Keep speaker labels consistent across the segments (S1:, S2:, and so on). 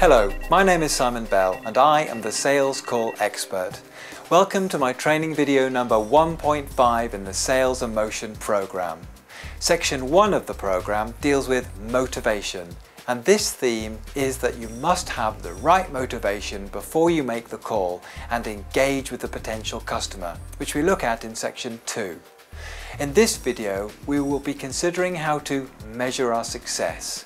S1: Hello, my name is Simon Bell and I am the Sales Call Expert. Welcome to my training video number 1.5 in the Sales Emotion program. Section 1 of the program deals with motivation, and this theme is that you must have the right motivation before you make the call and engage with the potential customer, which we look at in section 2. In this video, we will be considering how to measure our success.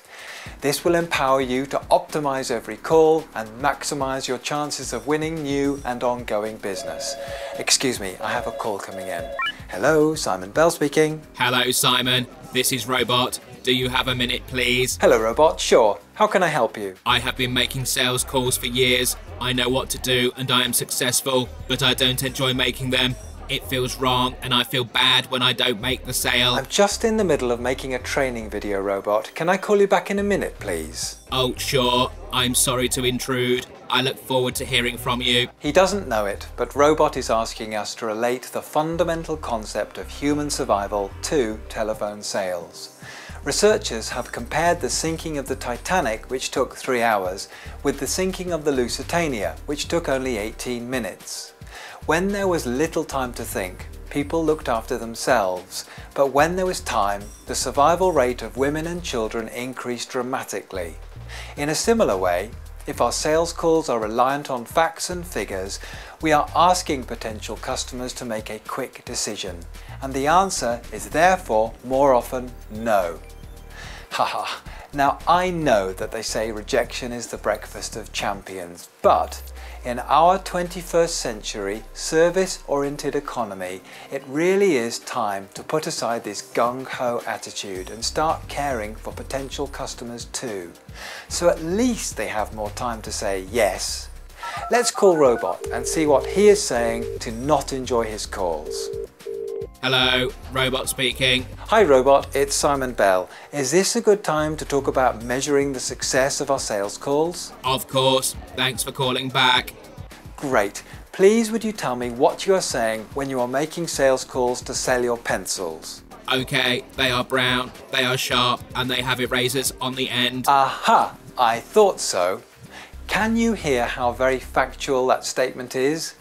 S1: This will empower you to optimize every call and maximize your chances of winning new and ongoing business. Excuse me, I have a call coming in. Hello, Simon Bell speaking.
S2: Hello, Simon. This is Robot. Do you have a minute, please?
S1: Hello, Robot. Sure. How can I help you?
S2: I have been making sales calls for years. I know what to do and I am successful, but I don't enjoy making them. It feels wrong and I feel bad when I don't make the sale.
S1: I'm just in the middle of making a training video, Robot. Can I call you back in a minute, please?
S2: Oh, sure. I'm sorry to intrude. I look forward to hearing from you.
S1: He doesn't know it, but Robot is asking us to relate the fundamental concept of human survival to telephone sales. Researchers have compared the sinking of the Titanic, which took 3 hours, with the sinking of the Lusitania, which took only 18 minutes. When there was little time to think, people looked after themselves, but when there was time, the survival rate of women and children increased dramatically. In a similar way, if our sales calls are reliant on facts and figures, we are asking potential customers to make a quick decision, and the answer is therefore more often no. Haha, now I know that they say rejection is the breakfast of champions, but in our 21st century service-oriented economy, it really is time to put aside this gung-ho attitude and start caring for potential customers too. So at least they have more time to say yes. Let's call Robot and see what he is saying to not enjoy his calls.
S2: Hello, Robot speaking.
S1: Hi Robot, it's Simon Bell. Is this a good time to talk about measuring the success of our sales calls?
S2: Of course. Thanks for calling back.
S1: Great. Please would you tell me what you are saying when you are making sales calls to sell your pencils?
S2: Okay, they are brown, they are sharp, and they have erasers on the end.
S1: Aha! I thought so. Can you hear how very factual that statement is?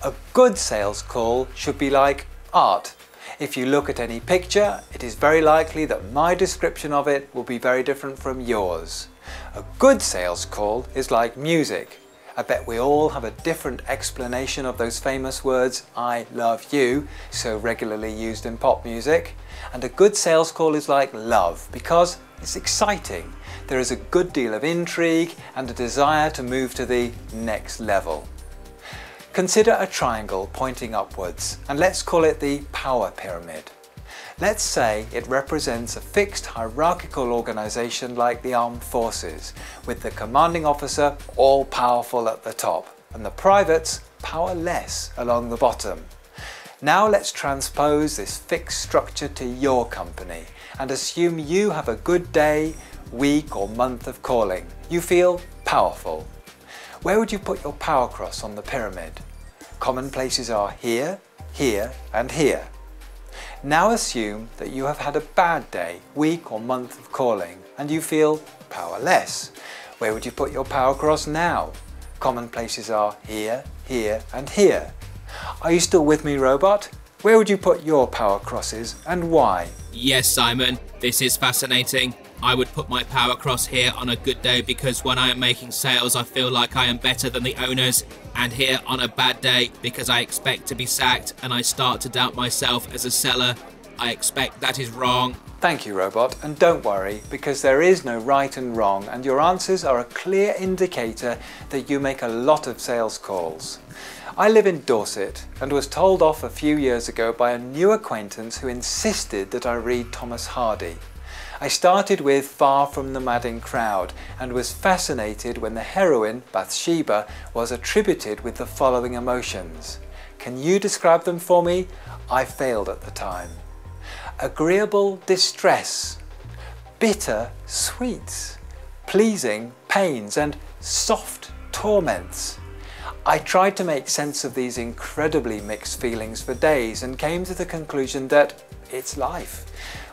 S1: A good sales call should be like art. If you look at any picture, it is very likely that my description of it will be very different from yours. A good sales call is like music. I bet we all have a different explanation of those famous words, I love you, so regularly used in pop music. And a good sales call is like love because it's exciting. There is a good deal of intrigue and a desire to move to the next level. Consider a triangle pointing upwards, and let's call it the power pyramid. Let's say it represents a fixed hierarchical organization like the armed forces, with the commanding officer all powerful at the top, and the privates powerless along the bottom. Now let's transpose this fixed structure to your company, and assume you have a good day, week or month of calling. You feel powerful. Where would you put your power cross on the pyramid? Common places are here, here and here. Now assume that you have had a bad day, week or month of calling and you feel powerless. Where would you put your power cross now? Common places are here, here and here. Are you still with me, Robot? Where would you put your power crosses and why?
S2: Yes, Simon, this is fascinating. I would put my power cross here on a good day because when I am making sales I feel like I am better than the owners, and here on a bad day because I expect to be sacked and I start to doubt myself as a seller. I expect that is wrong.
S1: Thank you, Robot, and don't worry because there is no right and wrong, and your answers are a clear indicator that you make a lot of sales calls. I live in Dorset and was told off a few years ago by a new acquaintance who insisted that I read Thomas Hardy. I started with Far From the Madding Crowd and was fascinated when the heroine, Bathsheba, was attributed with the following emotions. Can you describe them for me? I failed at the time. Agreeable distress, bitter sweets, pleasing pains and soft torments. I tried to make sense of these incredibly mixed feelings for days and came to the conclusion that it's life.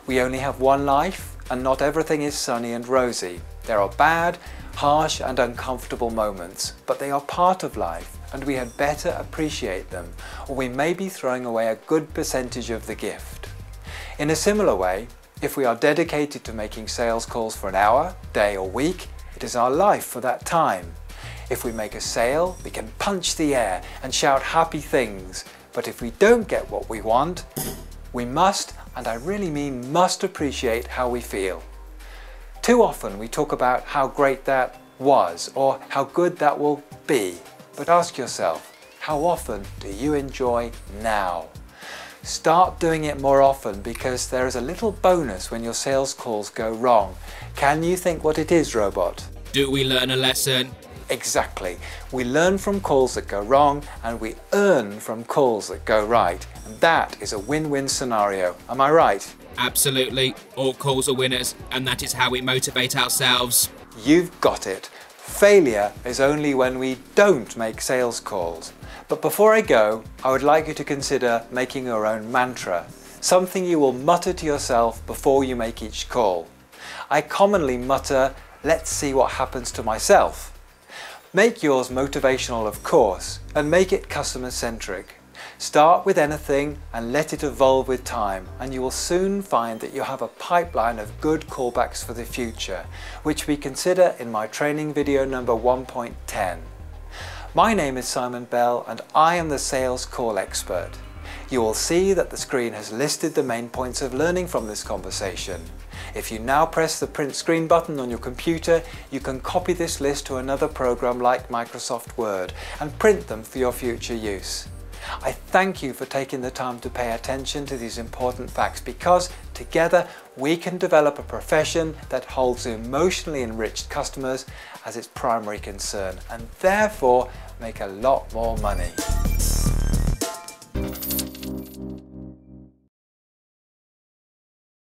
S1: We only have one life and not everything is sunny and rosy. There are bad, harsh and uncomfortable moments, but they are part of life and we had better appreciate them, or we may be throwing away a good percentage of the gift. In a similar way, if we are dedicated to making sales calls for an hour, day or week, it is our life for that time. If we make a sale, we can punch the air and shout happy things, but if we don't get what we want, we must, and I really mean must, appreciate how we feel. Too often we talk about how great that was or how good that will be, but ask yourself, how often do you enjoy now? Start doing it more often, because there is a little bonus when your sales calls go wrong. Can you think what it is, Robot?
S2: Do we learn a lesson?
S1: Exactly. We learn from calls that go wrong and we earn from calls that go right. And that is a win-win scenario. Am I right?
S2: Absolutely. All calls are winners, and that is how we motivate ourselves.
S1: You've got it. Failure is only when we don't make sales calls. But before I go, I would like you to consider making your own mantra, something you will mutter to yourself before you make each call. I commonly mutter, "Let's see what happens to myself." Make yours motivational, of course, and make it customer-centric. Start with anything and let it evolve with time, and you will soon find that you have a pipeline of good callbacks for the future, which we consider in my training video number 1.10. My name is Simon Bell and I am the Sales Call Expert. You will see that the screen has listed the main points of learning from this conversation. If you now press the print screen button on your computer, you can copy this list to another program like Microsoft Word and print them for your future use. I thank you for taking the time to pay attention to these important facts, because together we can develop a profession that holds emotionally enriched customers as its primary concern and therefore make a lot more money.